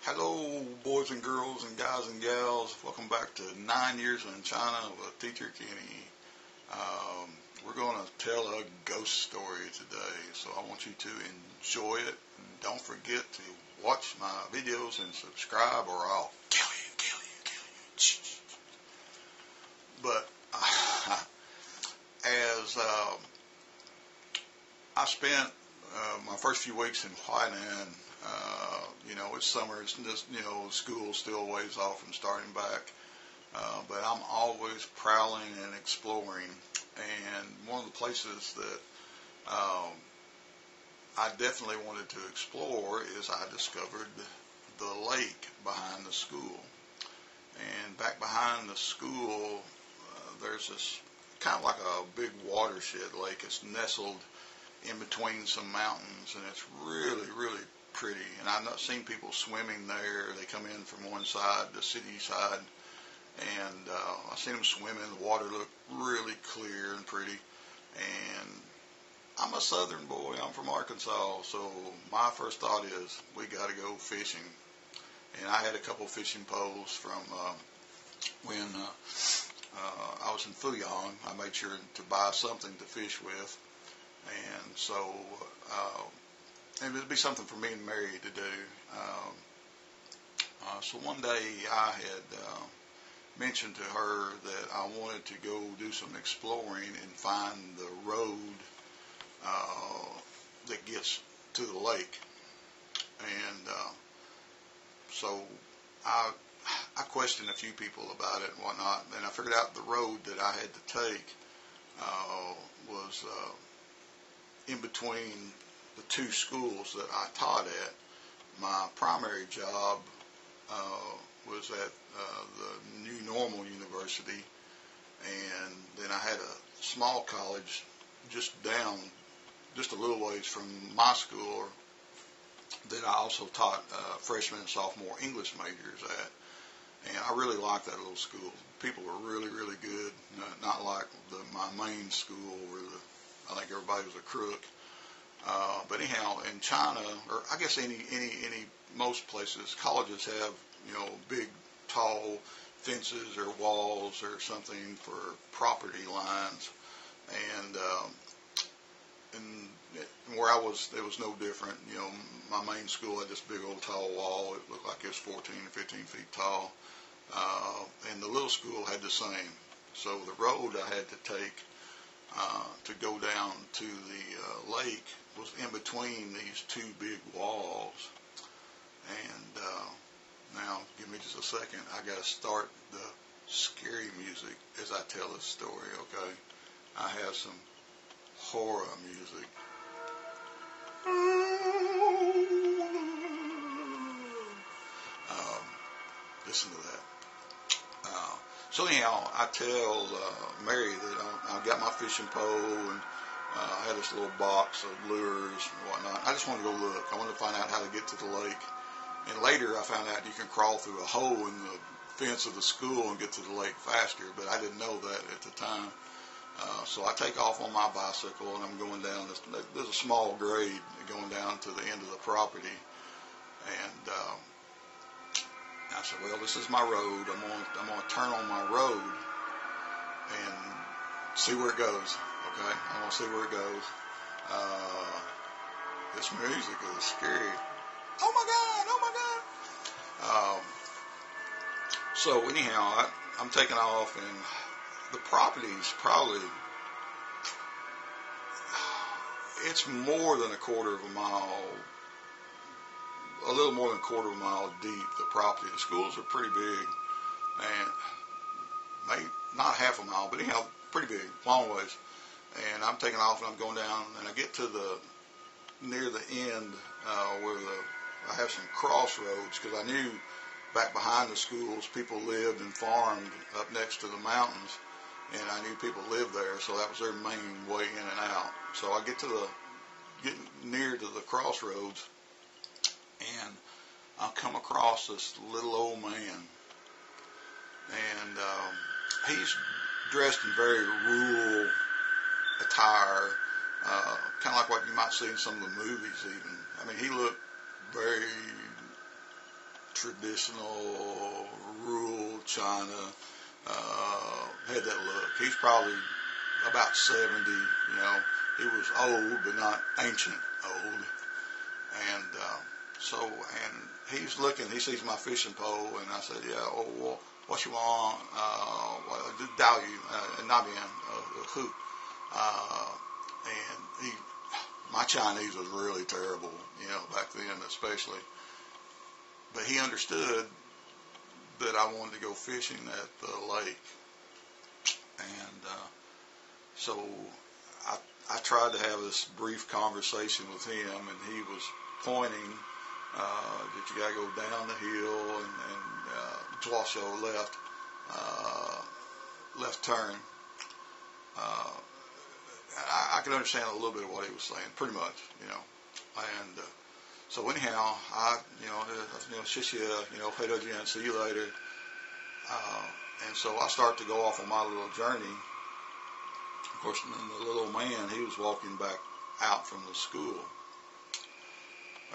Hello, boys and girls and guys and gals. Welcome back to 9 Years in China with Teacher Kenny. We're going to tell a ghost story today, so I want you to enjoy it. And don't forget to watch my videos and subscribe, or I'll kill you. But as I spent my first few weeks in Huainan. It's summer. It's just, school's still a ways off from starting back. But I'm always prowling and exploring. And one of the places that I definitely wanted to explore is I discovered the lake behind the school. And back behind the school, there's this kind of like a big watershed lake. It's nestled in between some mountains, and it's really, really pretty. And I've not seen people swimming there. They come in from one side, the city side, and I've seen them swimming. The water looked really clear and pretty. And I'm a southern boy. I'm from Arkansas, so my first thought is we got to go fishing. And I had a couple fishing poles from when I was in Fuyang. I made sure to buy something to fish with. And so it would be something for me and Mary to do. So one day I had mentioned to her that I wanted to go do some exploring and find the road that gets to the lake. And so I questioned a few people about it and whatnot, and I figured out the road that I had to take was in between the two schools that I taught at. My primary job was at the New Normal University, and then I had a small college just a little ways from my school that I also taught freshman and sophomore English majors at. And I really liked that little school. People were really, really good, not like my main school where I think everybody was a crook. But anyhow, in China, or I guess most places, colleges have, big, tall fences or walls or something for property lines. And where I was, it was no different. My main school had this big old tall wall. It looked like it was 14 or 15 feet tall. And the little school had the same. So the road I had to take to go down to the lake was in between these two big walls. And now, give me just a second. I got to start the scary music as I tell this story, okay? I have some horror music. Listen to that. So anyhow, I tell Mary that I got my fishing pole, and I had this little box of lures and whatnot. I just wanted to go look. I wanted to find out how to get to the lake. And later I found out you can crawl through a hole in the fence of the school and get to the lake faster, but I didn't know that at the time. So I take off on my bicycle, and I'm going down this. There's a small grade going down to the end of the property. And I said, well, this is my road. I'm going to turn on my road and see where it goes. Okay, I'm going to see where it goes. This music is scary. Oh my God! Oh my God! So anyhow, I'm taking off, and the property's probably, it's more than a quarter of a mile. A little more than a quarter of a mile deep, the property. The schools are pretty big, and maybe not half a mile, but anyhow, pretty big, long ways. And I'm taking off, and I'm going down, and I get to near the end where I have some crossroads, because I knew back behind the schools people lived and farmed up next to the mountains, and I knew people lived there, so that was their main way in and out. So I get near to the crossroads, and I'll come across this little old man, and he's dressed in very rural attire, kind of like what you might see in some of the movies even. I mean, he looked very traditional rural China. Had that look. He's probably about 70. You know, he was old, but not ancient old. And and he's looking. He sees my fishing pole, and I said, "Yeah, oh, well, what you want? Dao Yu, Nabian, who?" And my Chinese was really terrible, you know, back then especially. But he understood that I wanted to go fishing at the lake, and so I tried to have this brief conversation with him, and he was pointing that you got to go down the hill and Zhuosho left turn. I could understand a little bit of what he was saying, pretty much, you know. And so anyhow, shishia, Heidojian, see you later. And so I start to go off on my little journey. Of course, the little man, he was walking back out from the school,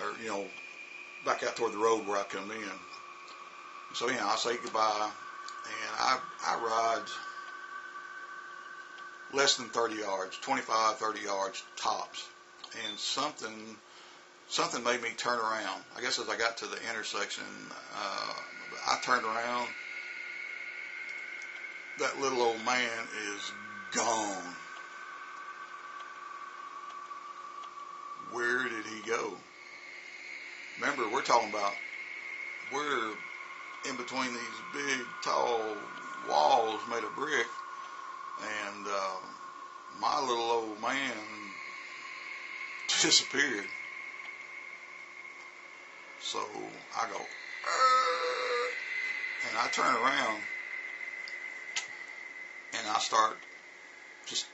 or back out toward the road where I come in. So I say goodbye, and I ride less than 30 yards, 25, 30 yards tops, and something made me turn around. I guess as I got to the intersection, I turned around. That little old man is gone. Where did he go? Remember, we're in between these big, tall walls made of brick, and my little old man disappeared. So I go, and I turn around, and I start just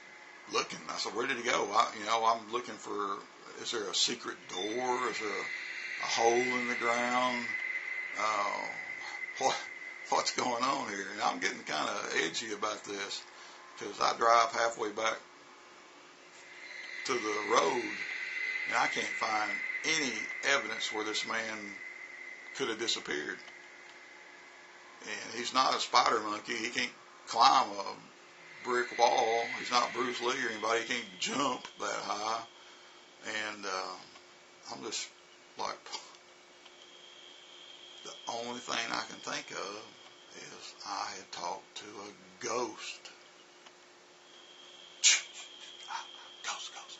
looking. I said, where did he go? I'm looking for, is there a secret door? Is there a hole in the ground? What's going on here? And I'm getting kind of edgy about this, because I drive halfway back to the road, and I can't find any evidence where this man could have disappeared. And he's not a spider monkey. He can't climb a brick wall. He's not Bruce Lee or anybody. He can't jump that high. And I'm just like, the only thing I can think of is I had talked to a ghost. Ghost.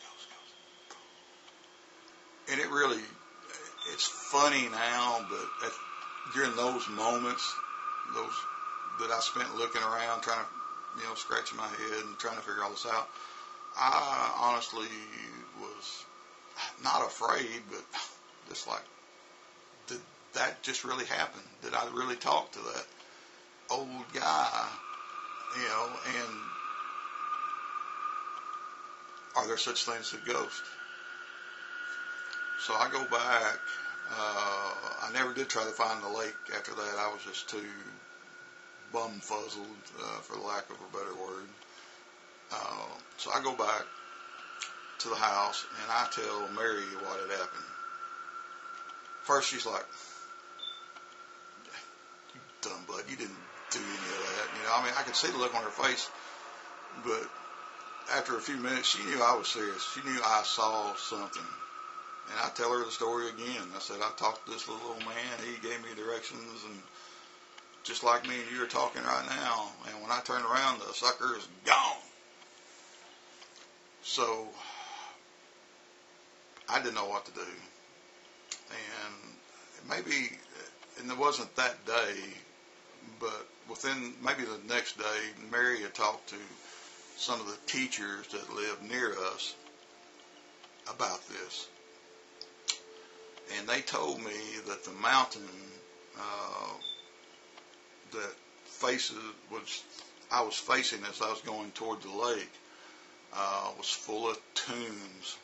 And it's funny now, but during those moments, those that I spent looking around, trying to, scratching my head and trying to figure all this out, I honestly was not afraid, but just like, did that just really happen? Did I really talk to that old guy? And are there such things as ghosts? So I go back. I never did try to find the lake after that. I was just too bum-fuzzled, for the lack of a better word. So I go back to the house, and I tell Mary what had happened. First, she's like, you dumb butt, you didn't do any of that. I could see the look on her face, but after a few minutes, she knew I was serious. She knew I saw something. And I tell her the story again. I said, I talked to this little old man. He gave me directions, and just like me and you are talking right now. And when I turned around, the sucker is gone. So I didn't know what to do. And it wasn't that day, but within maybe the next day, Mary had talked to some of the teachers that lived near us about this. And they told me that the mountain that I was facing as I was going toward the lake was full of tombs,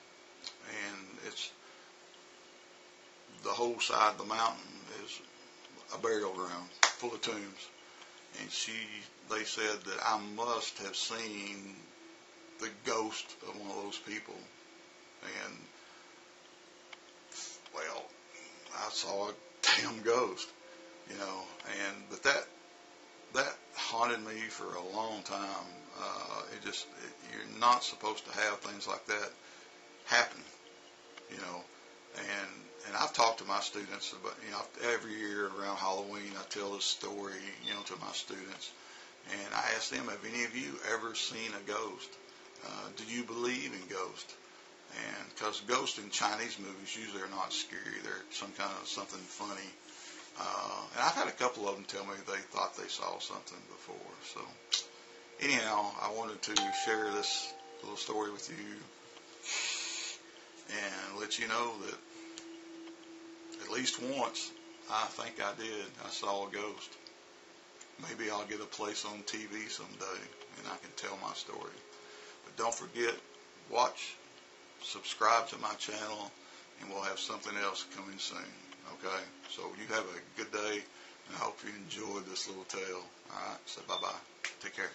and it's the whole side of the mountain is a burial ground full of tombs. And they said that I must have seen the ghost of one of those people. And, well, I saw a damn ghost. you know, but that haunted me for a long time. You're not supposed to have things like that happen, you know. And I've talked to my students about, you know, every year around Halloween I tell this story, you know, to my students, and I ask them, have any of you ever seen a ghost? Do you believe in ghosts? And because ghosts in Chinese movies usually are not scary, they're some kind of something funny. And I've had a couple of them tell me they thought they saw something before. So anyhow, I wanted to share this little story with you and let you know that at least once, I think I did, I saw a ghost. Maybe I'll get a place on TV someday and I can tell my story. But don't forget, watch, subscribe to my channel, and we'll have something else coming soon. Okay? So you have a good day, and I hope you enjoyed this little tale. All right? So bye-bye. Take care.